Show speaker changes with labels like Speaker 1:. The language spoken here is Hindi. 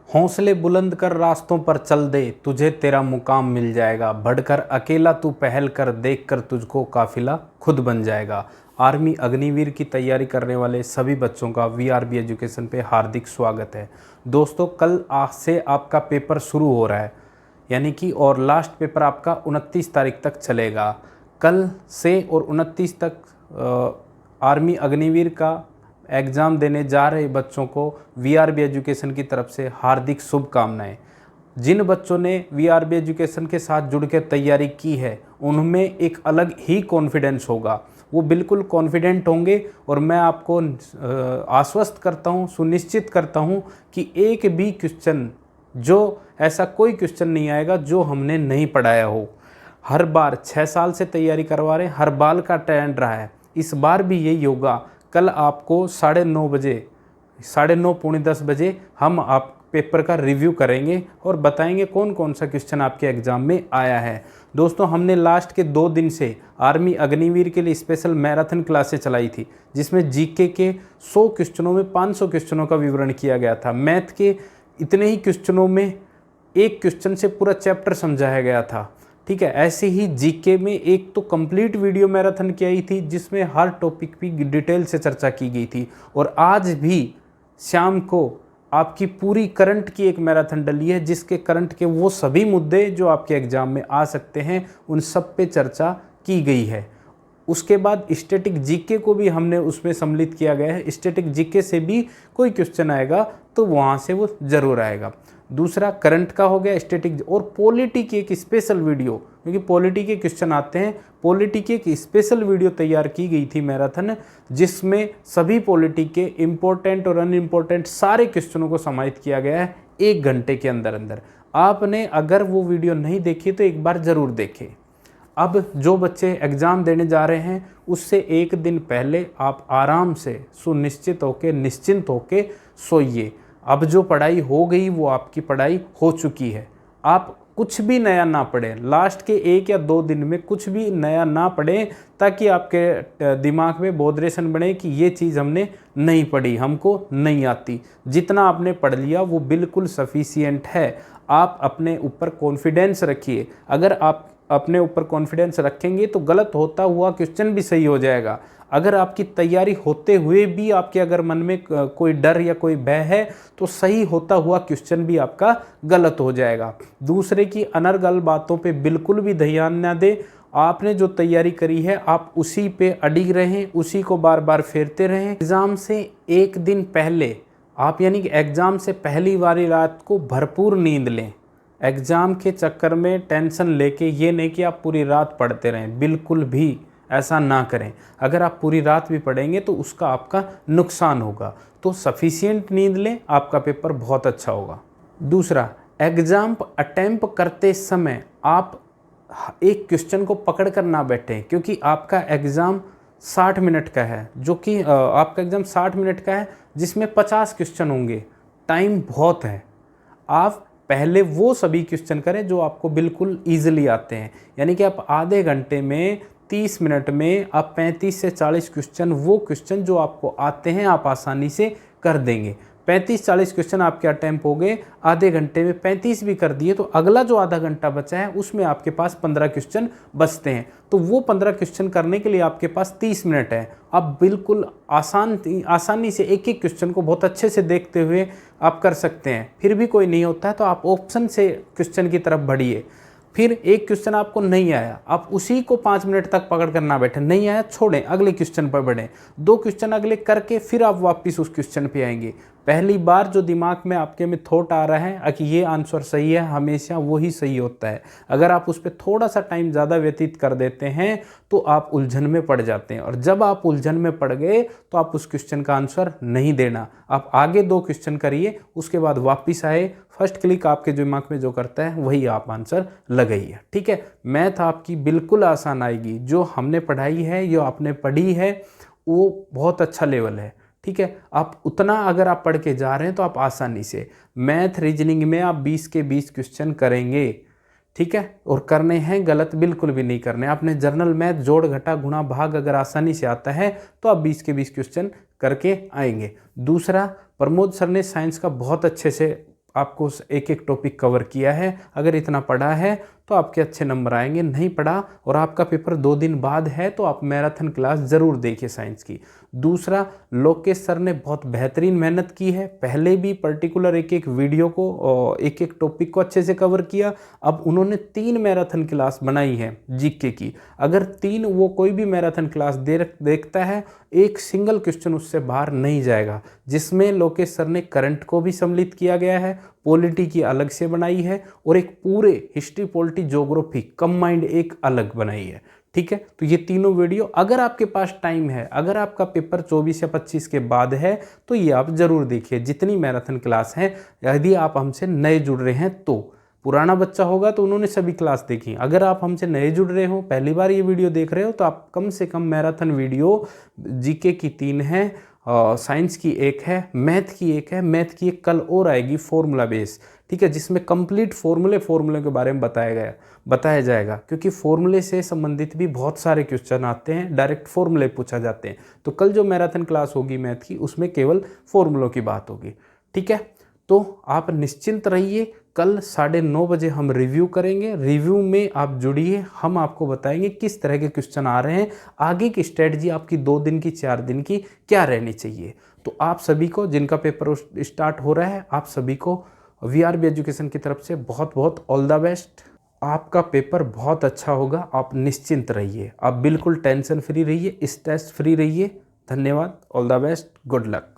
Speaker 1: हौसले बुलंद कर रास्तों पर चल दे, तुझे तेरा मुकाम मिल जाएगा। बढ़कर अकेला तू पहल कर, देख कर तुझको काफिला खुद बन जाएगा। आर्मी अग्निवीर की तैयारी करने वाले सभी बच्चों का वीआरबी एजुकेशन पे हार्दिक स्वागत है। दोस्तों, कल आज से आपका पेपर शुरू हो रहा है, यानी कि और लास्ट पेपर आपका 29 तारीख तक चलेगा। कल से और 29 तक आर्मी अग्निवीर का एग्ज़ाम देने जा रहे बच्चों को वीआरबी एजुकेशन की तरफ से हार्दिक शुभकामनाएं। जिन बच्चों ने वीआरबी एजुकेशन के साथ जुड़ के तैयारी की है, उनमें एक अलग ही कॉन्फिडेंस होगा, वो बिल्कुल कॉन्फिडेंट होंगे। और मैं आपको आश्वस्त करता हूँ, सुनिश्चित करता हूँ कि एक भी क्वेश्चन, जो ऐसा कोई क्वेश्चन नहीं आएगा जो हमने नहीं पढ़ाया हो। हर बार 6 साल से तैयारी करवा रहे हैं, हर बार का ट्रेंड रहा है, इस बार भी यही होगा। कल आपको 9:30 बजे, 9:30 पौने 10 बजे हम आप पेपर का रिव्यू करेंगे और बताएंगे कौन कौन सा क्वेश्चन आपके एग्ज़ाम में आया है। दोस्तों, हमने लास्ट के 2 दिन से आर्मी अग्निवीर के लिए स्पेशल मैराथन क्लासें चलाई थी, जिसमें जीके के 100 क्वेश्चनों में 500 क्वेश्चनों का विवरण किया गया था। मैथ के इतने ही क्वेश्चनों में एक क्वेश्चन से पूरा चैप्टर समझाया गया था। ठीक है, ऐसे ही जीके में एक तो कंप्लीट वीडियो मैराथन की आई थी, जिसमें हर टॉपिक की डिटेल से चर्चा की गई थी। और आज भी शाम को आपकी पूरी करंट की एक मैराथन डली है, जिसके करंट के वो सभी मुद्दे जो आपके एग्जाम में आ सकते हैं, उन सब पे चर्चा की गई है। उसके बाद स्टैटिक जीके को भी हमने उसमें सम्मिलित किया गया है। स्टैटिक जीके से भी कोई क्वेश्चन आएगा तो वहाँ से वो ज़रूर आएगा। दूसरा करंट का हो गया, स्टैटिक और पॉलिटी की एक स्पेशल वीडियो, क्योंकि पॉलिटी के क्वेश्चन आते हैं। पॉलिटी की एक स्पेशल वीडियो तैयार की गई थी मैराथन, जिसमें सभी पॉलिटी के इम्पोर्टेंट और अनइम्पोर्टेंट सारे क्वेश्चनों को समाहित किया गया है 1 घंटे के अंदर अंदर। आपने अगर वो वीडियो नहीं देखी तो एक बार ज़रूर देखें। अब जो बच्चे एग्ज़ाम देने जा रहे हैं, उससे 1 दिन पहले आप आराम से सुनिश्चित होकर, निश्चिंत होकर सोइए। अब जो पढ़ाई हो गई वो आपकी पढ़ाई हो चुकी है। आप कुछ भी नया ना पढ़ें, लास्ट के 1 या 2 दिन में कुछ भी नया ना पढ़ें, ताकि आपके दिमाग में बोधरेशन बने कि ये चीज़ हमने नहीं पढ़ी, हमको नहीं आती। जितना आपने पढ़ लिया वो बिल्कुल सफिशिएंट है। आप अपने ऊपर कॉन्फिडेंस रखिए। अगर आप अपने ऊपर कॉन्फिडेंस रखेंगे तो गलत होता हुआ क्वेश्चन भी सही हो जाएगा। अगर आपकी तैयारी होते हुए भी आपके अगर मन में कोई डर या कोई भय है, तो सही होता हुआ क्वेश्चन भी आपका गलत हो जाएगा। दूसरे की अनर्गल बातों पे बिल्कुल भी ध्यान ना दें। आपने जो तैयारी करी है, आप उसी पे अडिग रहें, उसी को बार बार फेरते रहें। एग्ज़ाम से 1 दिन पहले आप, यानी कि एग्ज़ाम से पहली वाली रात को भरपूर नींद लें। एग्ज़ाम के चक्कर में टेंशन लेके ये नहीं कि आप पूरी रात पढ़ते रहें, बिल्कुल भी ऐसा ना करें। अगर आप पूरी रात भी पढ़ेंगे तो उसका आपका नुकसान होगा। तो सफिशिएंट नींद लें, आपका पेपर बहुत अच्छा होगा। दूसरा, एग्ज़ाम अटेम्प्ट करते समय आप एक क्वेश्चन को पकड़ कर ना बैठें, क्योंकि आपका एग्ज़ाम 60 मिनट का है, जो कि आपका एग्ज़ाम 60 मिनट का है, जिसमें 50 क्वेश्चन होंगे। टाइम बहुत है। आप पहले वो सभी क्वेश्चन करें जो आपको बिल्कुल ईजिली आते हैं, यानी कि आप आधे घंटे में, 30 मिनट में आप 35 से 40 क्वेश्चन, वो क्वेश्चन जो आपको आते हैं, आप आसानी से कर देंगे। 35-40 क्वेश्चन आपके अटेम्प्ट हो गए, आधे घंटे में 35 भी कर दिए, तो अगला जो आधा घंटा बचा है उसमें आपके पास 15 क्वेश्चन बचते हैं। तो वो 15 क्वेश्चन करने के लिए आपके पास 30 मिनट है। आप बिल्कुल आसानी से एक एक क्वेश्चन को बहुत अच्छे से देखते हुए आप कर सकते हैं। फिर भी कोई नहीं होता है तो आप ऑप्शन से क्वेश्चन की तरफ बढ़िए। फिर एक क्वेश्चन आपको नहीं आया, आप उसी को 5 मिनट तक पकड़ कर ना बैठे, नहीं आया छोड़ें, अगले क्वेश्चन पर बढ़ें। 2 क्वेश्चन अगले करके फिर आप वापस उस क्वेश्चन पे आएंगे। पहली बार जो दिमाग में आपके में थॉट आ रहा है कि ये आंसर सही है, हमेशा वही सही होता है। अगर आप उस पर थोड़ा सा टाइम ज़्यादा व्यतीत कर देते हैं तो आप उलझन में पड़ जाते हैं, और जब आप उलझन में पड़ गए तो आप उस क्वेश्चन का आंसर नहीं देना। आप आगे 2 क्वेश्चन करिए, उसके बाद वापस आए, फर्स्ट क्लिक आपके दिमाग में जो करता है वही आप आंसर लगाइए। ठीक है, मैथ आपकी बिल्कुल आसान आएगी। जो हमने पढ़ाई है, जो आपने पढ़ी है, वो बहुत अच्छा लेवल है। ठीक है, आप उतना अगर आप पढ़ के जा रहे हैं तो आप आसानी से मैथ रीजनिंग में आप 20 के 20 क्वेश्चन करेंगे। ठीक है, और करने हैं, गलत बिल्कुल भी नहीं करने। आपने जर्नल मैथ, जोड़ घटा गुणा भाग अगर आसानी से आता है तो आप 20 के 20 क्वेश्चन करके आएंगे। दूसरा, प्रमोद सर ने साइंस का बहुत अच्छे से आपको उस एक एक टॉपिक कवर किया है, अगर इतना पढ़ा है तो आपके अच्छे नंबर आएंगे। नहीं पढ़ा और आपका पेपर 2 दिन बाद है तो आप मैराथन क्लास ज़रूर देखिए साइंस की। दूसरा, लोकेश सर ने बहुत बेहतरीन मेहनत की है, पहले भी पर्टिकुलर एक एक वीडियो को और एक एक टॉपिक को अच्छे से कवर किया। अब उन्होंने 3 मैराथन क्लास बनाई है जीके की। अगर 3 वो कोई भी मैराथन क्लास देखता है, एक सिंगल क्वेश्चन उससे बाहर नहीं जाएगा, जिसमें लोकेश सर ने करंट को भी सम्मिलित किया गया है, पॉलिटी की अलग से बनाई है और एक पूरे हिस्ट्री पॉलिटी ज्योग्राफी कंबाइंड एक अलग बनाई है। ठीक है, तो ये तीनों वीडियो अगर आपके पास टाइम है, अगर आपका पेपर 24 या 25 के बाद है तो ये आप जरूर देखिए। जितनी मैराथन क्लास हैं, यदि आप हमसे नए जुड़ रहे हैं तो, पुराना बच्चा होगा तो उन्होंने सभी क्लास देखी। अगर आप हमसे नए जुड़ रहे हो, पहली बार ये वीडियो देख रहे हो, तो आप कम से कम मैराथन वीडियो जीके की 3 है, साइंस की 1 है, मैथ की 1 है, मैथ की 1 कल और आएगी फॉर्मूला बेस। ठीक है, जिसमें कंप्लीट फॉर्मूले के बारे में बताया जाएगा, क्योंकि फॉर्मूले से संबंधित भी बहुत सारे क्वेश्चन आते हैं, डायरेक्ट फॉर्मूले पूछा जाते हैं। तो कल जो मैराथन क्लास होगी मैथ की, उसमें केवल फॉर्मूलों की बात होगी। ठीक है, तो आप निश्चिंत रहिए, कल 9:30 बजे हम रिव्यू करेंगे। रिव्यू में आप जुड़िए, हम आपको बताएंगे किस तरह के क्वेश्चन आ रहे हैं, आगे की स्ट्रेटजी आपकी 2 दिन की 4 दिन की क्या रहनी चाहिए। तो आप सभी को, जिनका पेपर स्टार्ट हो रहा है, आप सभी को वीआरबी एजुकेशन की तरफ से बहुत बहुत ऑल द बेस्ट। आपका पेपर बहुत अच्छा होगा, आप निश्चिंत रहिए, आप बिल्कुल टेंशन फ्री रहिए, स्ट्रेस फ्री रहिए। धन्यवाद, all the best, good luck.